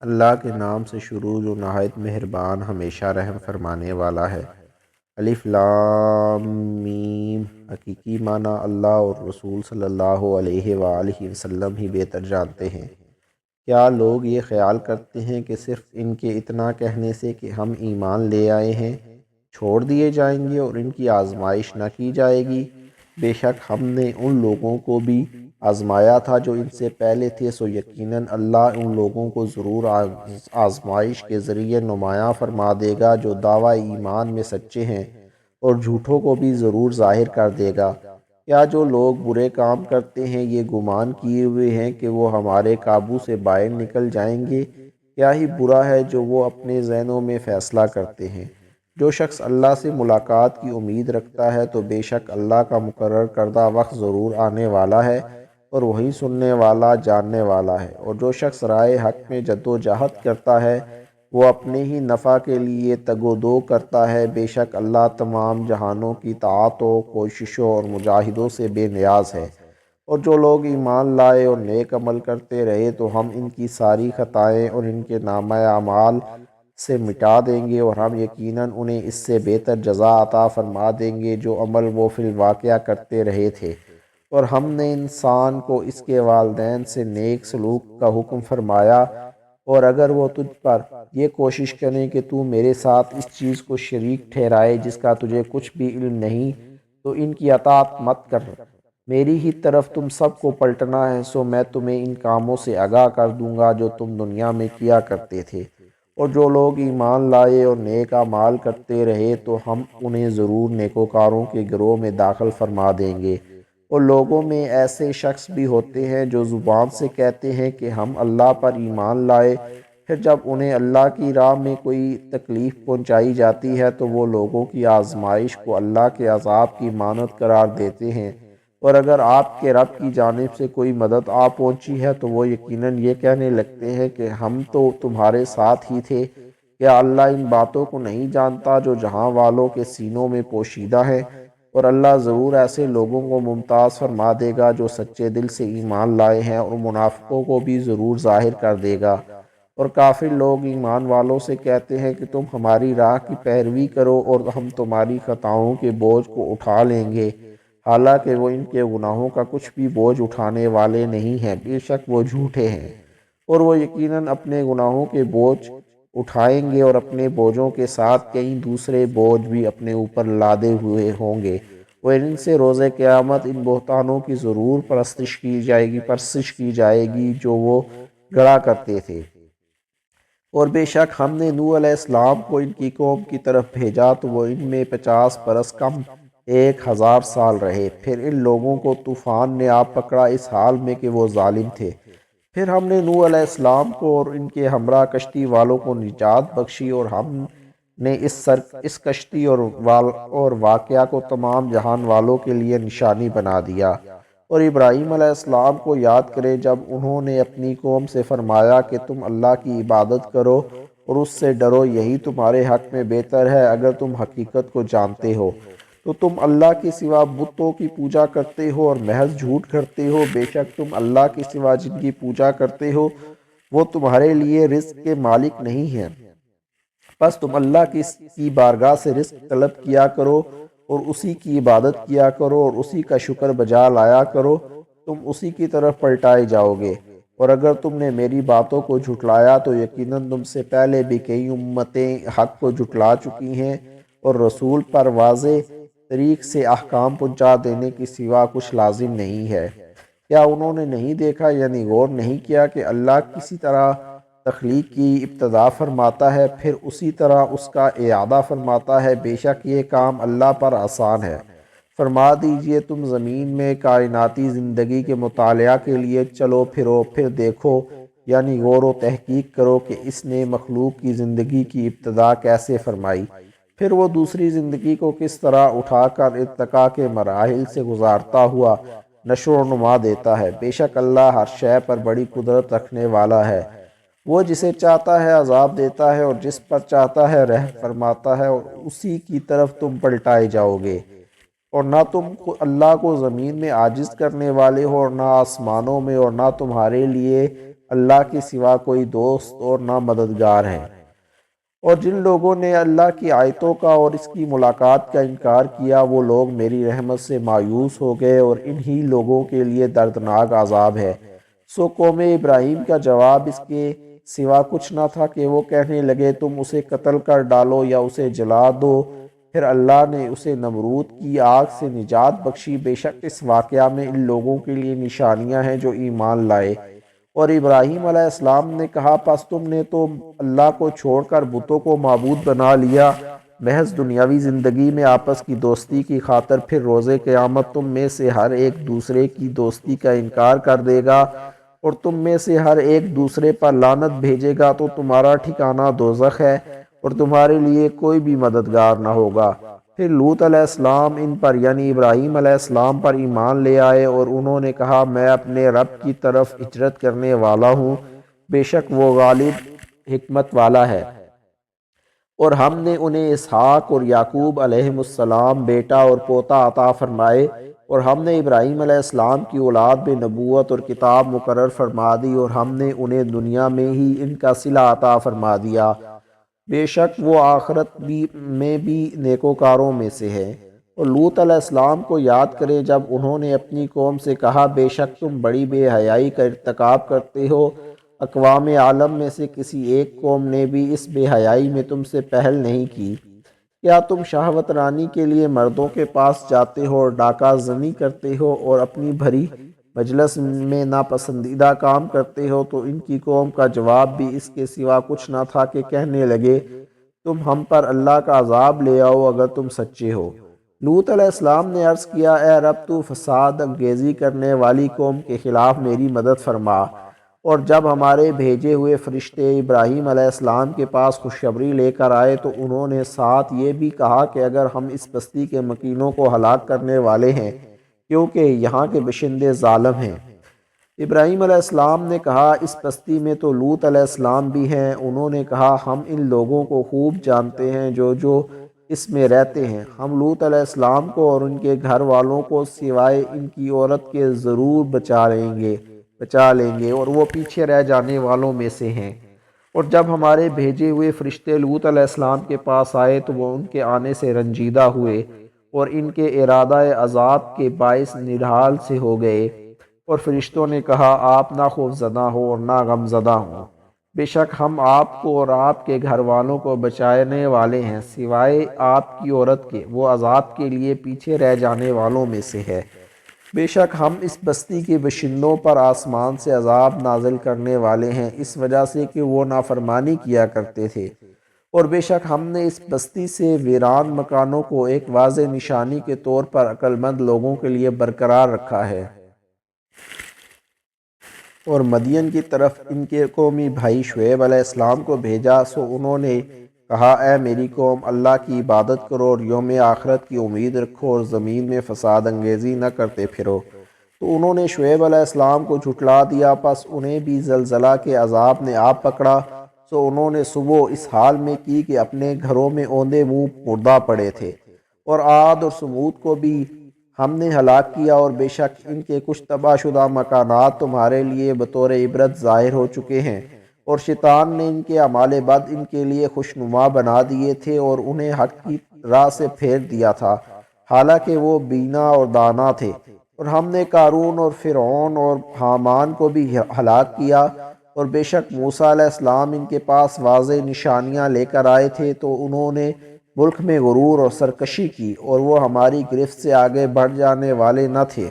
اللہ کے نام سے شروع جو نہایت مہربان ہمیشہ رحم فرمانے والا ہے۔ الف لام میم۔ حقیقی معنی اللہ اور رسول صلی اللہ علیہ وآلہ وسلم ہی بہتر جانتے ہیں۔ کیا لوگ یہ خیال کرتے ہیں کہ صرف ان کے اتنا کہنے سے کہ ہم ایمان لے آئے ہیں چھوڑ دیے جائیں گے اور ان کی آزمائش نہ کی جائے گی؟ بے شک ہم نے ان لوگوں کو بھی آزمایا تھا جو ان سے پہلے تھے، سو یقیناً اللہ ان لوگوں کو ضرور آزمائش کے ذریعے نمایاں فرما دے گا جو دعوی ایمان میں سچے ہیں، اور جھوٹوں کو بھی ضرور ظاہر کر دے گا۔ کیا جو لوگ برے کام کرتے ہیں یہ گمان کیے ہوئے ہیں کہ وہ ہمارے قابو سے باہر نکل جائیں گے؟ کیا ہی برا ہے جو وہ اپنے ذہنوں میں فیصلہ کرتے ہیں۔ جو شخص اللہ سے ملاقات کی امید رکھتا ہے تو بے شک اللہ کا مقرر کردہ وقت ضرور آنے والا ہے، اور وہی سننے والا جاننے والا ہے۔ اور جو شخص رائے حق میں جدوجہد کرتا ہے وہ اپنے ہی نفع کے لیے تگ و دو کرتا ہے۔ بے شک اللہ تمام جہانوں کی طاعتوں، کوششوں اور مجاہدوں سے بے نیاز ہے۔ اور جو لوگ ایمان لائے اور نیک عمل کرتے رہے تو ہم ان کی ساری خطائیں اور ان کے نامہ اعمال سے مٹا دیں گے، اور ہم یقیناً انہیں اس سے بہتر جزا عطا فرما دیں گے جو عمل وہ فی الواقعہ کرتے رہے تھے۔ اور ہم نے انسان کو اس کے والدین سے نیک سلوک کا حکم فرمایا، اور اگر وہ تجھ پر یہ کوشش کریں کہ تو میرے ساتھ اس چیز کو شریک ٹھہرائے جس کا تجھے کچھ بھی علم نہیں، تو ان کی اطاعت مت کر۔ میری ہی طرف تم سب کو پلٹنا ہے، سو میں تمہیں ان کاموں سے آگاہ کر دوں گا جو تم دنیا میں کیا کرتے تھے۔ اور جو لوگ ایمان لائے اور نیک اعمال کرتے رہے تو ہم انہیں ضرور نیکوکاروں کے گروہ میں داخل فرما دیں گے۔ اور لوگوں میں ایسے شخص بھی ہوتے ہیں جو زبان سے کہتے ہیں کہ ہم اللہ پر ایمان لائے، پھر جب انہیں اللہ کی راہ میں کوئی تکلیف پہنچائی جاتی ہے تو وہ لوگوں کی آزمائش کو اللہ کے عذاب کی مانند قرار دیتے ہیں۔ اور اگر آپ کے رب کی جانب سے کوئی مدد آ پہنچی ہے تو وہ یقیناً یہ کہنے لگتے ہیں کہ ہم تو تمہارے ساتھ ہی تھے۔ کیا اللہ ان باتوں کو نہیں جانتا جو جہاں والوں کے سینوں میں پوشیدہ ہیں؟ اور اللہ ضرور ایسے لوگوں کو ممتاز فرما دے گا جو سچے دل سے ایمان لائے ہیں، اور منافقوں کو بھی ضرور ظاہر کر دے گا۔ اور کافر لوگ ایمان والوں سے کہتے ہیں کہ تم ہماری راہ کی پیروی کرو اور ہم تمہاری خطاؤں کے بوجھ کو اٹھا لیں گے، حالانکہ وہ ان کے گناہوں کا کچھ بھی بوجھ اٹھانے والے نہیں ہیں، بے شک وہ جھوٹے ہیں۔ اور وہ یقیناً اپنے گناہوں کے بوجھ اٹھائیں گے اور اپنے بوجھوں کے ساتھ کئی دوسرے بوجھ بھی اپنے اوپر لادے ہوئے ہوں گے۔ اور ان سے روز قیامت ان بہتانوں کی ضرور پرستش کی جائے گی جو وہ گڑا کرتے تھے۔ اور بے شک ہم نے نوح علیہ السلام کو ان کی قوم کی طرف بھیجا تو وہ ان میں 50 برس کم 1000 سال رہے، پھر ان لوگوں کو طوفان نے آ پکڑا اس حال میں کہ وہ ظالم تھے۔ پھر ہم نے نوح علیہ السلام کو اور ان کے ہمراہ کشتی والوں کو نجات بخشی، اور ہم نے اس کشتی اور واقعہ کو تمام جہان والوں کے لیے نشانی بنا دیا۔ اور ابراہیم علیہ السلام کو یاد کرے جب انہوں نے اپنی قوم سے فرمایا کہ تم اللہ کی عبادت کرو اور اس سے ڈرو، یہی تمہارے حق میں بہتر ہے اگر تم حقیقت کو جانتے ہو۔ تو تم اللہ کے سوا بتوں کی پوجا کرتے ہو اور محض جھوٹ کرتے ہو۔ بے شک تم اللہ کے سوا جن کی پوجا کرتے ہو وہ تمہارے لیے رزق کے مالک نہیں ہیں، بس تم اللہ کی بارگاہ سے رزق طلب کیا کرو اور اسی کی عبادت کیا کرو اور اسی کا شکر بجا لایا کرو، تم اسی کی طرف پلٹائے جاؤ گے۔ اور اگر تم نے میری باتوں کو جھٹلایا تو یقیناً تم سے پہلے بھی کئی امتیں حق کو جھٹلا چکی ہیں، اور رسول پر واضح طریق سے احکام پہنچا دینے کی سوا کچھ لازم نہیں ہے۔ کیا انہوں نے نہیں دیکھا یعنی غور نہیں کیا کہ اللہ کسی طرح تخلیق کی ابتدا فرماتا ہے پھر اسی طرح اس کا اعادہ فرماتا ہے؟ بے شک یہ کام اللہ پر آسان ہے۔ فرما دیجئے تم زمین میں کائناتی زندگی کے مطالعہ کے لیے چلو پھرو، پھر دیکھو یعنی غور و تحقیق کرو کہ اس نے مخلوق کی زندگی کی ابتدا کیسے فرمائی، پھر وہ دوسری زندگی کو کس طرح اٹھا کر ارتقاء کے مراحل سے گزارتا ہوا نشو و نما دیتا ہے۔ بے شک اللہ ہر شے پر بڑی قدرت رکھنے والا ہے۔ وہ جسے چاہتا ہے عذاب دیتا ہے اور جس پر چاہتا ہے رحم فرماتا ہے، اور اسی کی طرف تم پلٹائے جاؤ گے۔ اور نہ تم اللہ کو زمین میں عاجز کرنے والے ہو اور نہ آسمانوں میں، اور نہ تمہارے لیے اللہ کے سوا کوئی دوست اور نہ مددگار ہے۔ اور جن لوگوں نے اللہ کی آیتوں کا اور اس کی ملاقات کا انکار کیا وہ لوگ میری رحمت سے مایوس ہو گئے اور انہی لوگوں کے لیے دردناک عذاب ہے۔ سو قوم ابراہیم کا جواب اس کے سوا کچھ نہ تھا کہ وہ کہنے لگے تم اسے قتل کر ڈالو یا اسے جلا دو۔ پھر اللہ نے اسے نمرود کی آگ سے نجات بخشی۔ بے شک اس واقعہ میں ان لوگوں کے لیے نشانیاں ہیں جو ایمان لائے۔ اور ابراہیم علیہ السلام نے کہا پس تم نے تو اللہ کو چھوڑ کر بتوں کو معبود بنا لیا محض دنیاوی زندگی میں آپس کی دوستی کی خاطر، پھر روز قیامت تم میں سے ہر ایک دوسرے کی دوستی کا انکار کر دے گا اور تم میں سے ہر ایک دوسرے پر لعنت بھیجے گا تو تمہارا ٹھکانہ دوزخ ہے اور تمہارے لیے کوئی بھی مددگار نہ ہوگا۔ پھر لوط علیہ السلام ان پر یعنی ابراہیم علیہ السلام پر ایمان لے آئے اور انہوں نے کہا میں اپنے رب کی طرف ہجرت کرنے والا ہوں، بے شک وہ غالب حکمت والا ہے۔ اور ہم نے انہیں اسحاق اور یعقوب علیہ السلام بیٹا اور پوتا عطا فرمائے، اور ہم نے ابراہیم علیہ السلام کی اولاد میں نبوت اور کتاب مقرر فرما دی، اور ہم نے انہیں دنیا میں ہی ان کا صلہ عطا فرما دیا، بے شک وہ آخرت میں بھی نیکوکاروں میں سے ہے۔ اور لوط علیہ السلام کو یاد کرے جب انہوں نے اپنی قوم سے کہا بے شک تم بڑی بے حیائی کا ارتکاب کرتے ہو، اقوام عالم میں سے کسی ایک قوم نے بھی اس بے حیائی میں تم سے پہل نہیں کی۔ کیا تم شہوت رانی کے لیے مردوں کے پاس جاتے ہو اور ڈاکہ زنی کرتے ہو اور اپنی بھری مجلس میں ناپسندیدہ کام کرتے ہو؟ تو ان کی قوم کا جواب بھی اس کے سوا کچھ نہ تھا کہ کہنے لگے تم ہم پر اللہ کا عذاب لے آؤ اگر تم سچے ہو۔ لوط علیہ السلام نے عرض کیا اے رب تو فساد انگیزی کرنے والی قوم کے خلاف میری مدد فرما۔ اور جب ہمارے بھیجے ہوئے فرشتے ابراہیم علیہ السلام کے پاس خوشخبری لے کر آئے تو انہوں نے ساتھ یہ بھی کہا کہ اگر ہم اس بستی کے مکینوں کو ہلاک کرنے والے ہیں کیونکہ یہاں کے باشندے ظالم ہیں۔ ابراہیم علیہ السلام نے کہا اس بستی میں تو لوط علیہ السلام بھی ہیں۔ انہوں نے کہا ہم ان لوگوں کو خوب جانتے ہیں جو اس میں رہتے ہیں، ہم لوط علیہ السلام کو اور ان کے گھر والوں کو سوائے ان کی عورت کے ضرور بچا لیں گے اور وہ پیچھے رہ جانے والوں میں سے ہیں۔ اور جب ہمارے بھیجے ہوئے فرشتے لوط علیہ السلام کے پاس آئے تو وہ ان کے آنے سے رنجیدہ ہوئے اور ان کے ارادہ عذاب کے باعث نڈھال سے ہو گئے۔ اور فرشتوں نے کہا آپ نہ خوف زدہ ہو اور نہ غم زدہ ہوں، بے شک ہم آپ کو اور آپ کے گھر والوں کو بچانے والے ہیں، سوائے آپ کی عورت کے، وہ عذاب کے لیے پیچھے رہ جانے والوں میں سے ہے۔ بے شک ہم اس بستی کے باشندوں پر آسمان سے عذاب نازل کرنے والے ہیں اس وجہ سے کہ وہ نافرمانی کیا کرتے تھے، اور بے شک ہم نے اس بستی سے ویران مکانوں کو ایک واضح نشانی کے طور پر عقل مند لوگوں کے لیے برقرار رکھا ہے۔ اور مدین کی طرف ان کے قومی بھائی شعیب علیہ السلام کو بھیجا، سو انہوں نے کہا اے میری قوم اللہ کی عبادت کرو اور یوم آخرت کی امید رکھو اور زمین میں فساد انگیزی نہ کرتے پھرو۔ تو انہوں نے شعیب علیہ السلام کو جھٹلا دیا، پس انہیں بھی زلزلہ کے عذاب نے آ پکڑا، سو انہوں نے صبح اس حال میں کی کہ اپنے گھروں میں اوندے منہ مردہ پڑے تھے۔ اور عاد اور سمود کو بھی ہم نے ہلاک کیا، اور بے شک ان کے کچھ تباہ شدہ مکانات تمہارے لیے بطور عبرت ظاہر ہو چکے ہیں، اور شیطان نے ان کے اعمال بد ان کے لیے خوشنما بنا دیے تھے اور انہیں حق کی راہ سے پھیر دیا تھا، حالانکہ وہ بینا اور دانا تھے۔ اور ہم نے قارون اور فرعون اور حامان کو بھی ہلاک کیا، اور بے شک موسیٰ علیہ السلام ان کے پاس واضح نشانیاں لے کر آئے تھے تو انہوں نے ملک میں غرور اور سرکشی کی، اور وہ ہماری گرفت سے آگے بڑھ جانے والے نہ تھے۔